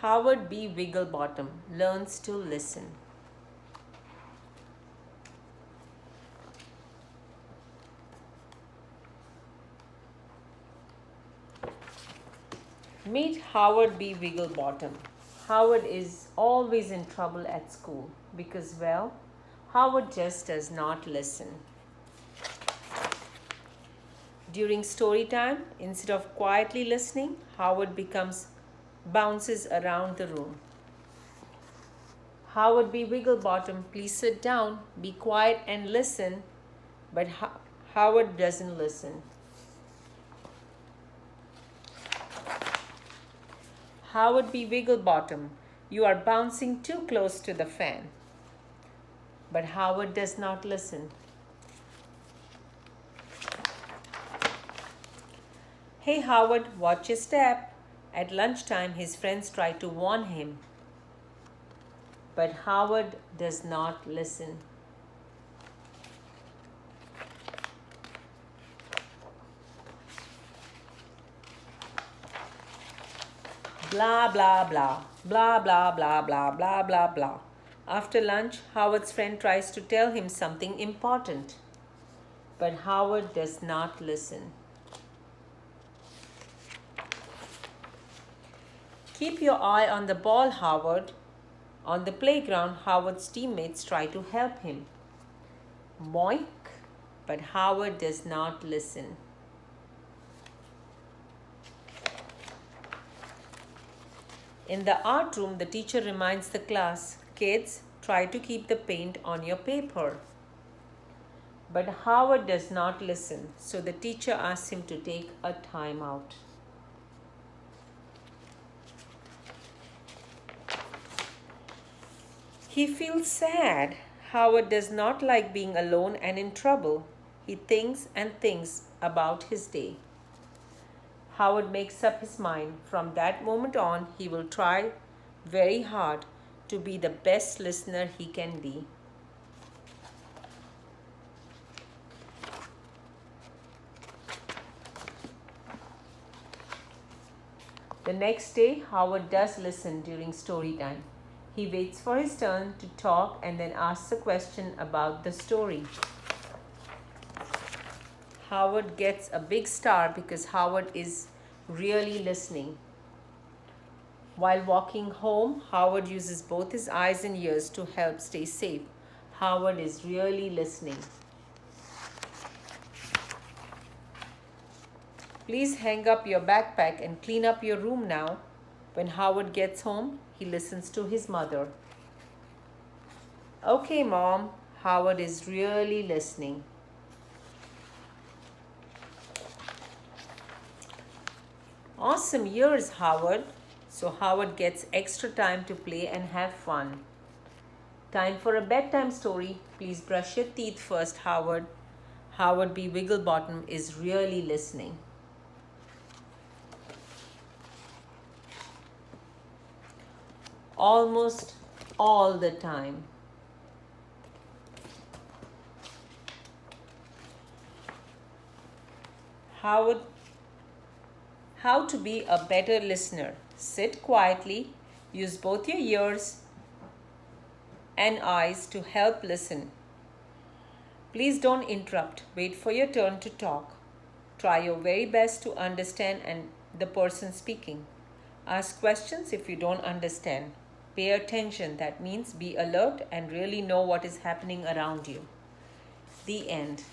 Howard B. Wigglebottom learns to listen. Meet Howard B. Wigglebottom. Howard is always in trouble at school because, well, Howard just does not listen. During story time, instead of quietly listening, Howard bounces around the room. Howard B. Wigglebottom, please sit down, be quiet and listen. But Howard doesn't listen. Howard B. Wigglebottom, you are bouncing too close to the fan. But Howard does not listen. Hey Howard, watch your step. At lunchtime, his friends try to warn him. But Howard does not listen. Blah, blah, blah. Blah, blah, blah, blah, blah, blah, blah. After lunch, Howard's friend tries to tell him something important. But Howard does not listen. Keep your eye on the ball, Howard. On the playground, Howard's teammates try to help him. Boink, but Howard does not listen. In the art room, the teacher reminds the class, kids, try to keep the paint on your paper. But Howard does not listen, so the teacher asks him to take a time out. He feels sad. Howard does not like being alone and in trouble. He thinks and thinks about his day. Howard makes up his mind. From that moment on, he will try very hard to be the best listener he can be. The next day, Howard does listen during story time. He waits for his turn to talk and then asks a question about the story. Howard gets a big star because Howard is really listening. While walking home, Howard uses both his eyes and ears to help stay safe. Howard is really listening. Please hang up your backpack and clean up your room now. When Howard gets home, he listens to his mother. Okay, Mom. Howard is really listening. Awesome years, Howard. So Howard gets extra time to play and have fun. Time for a bedtime story. Please brush your teeth first, Howard. Howard B. Wigglebottom is really listening. Almost all the time. How to be a better listener. Sit quietly. Use both your ears and eyes to help listen. Please don't interrupt. Wait for your turn to talk. Try your very best to understand the person speaking. Ask questions if you don't understand. Pay attention. That means be alert and really know what is happening around you. The end.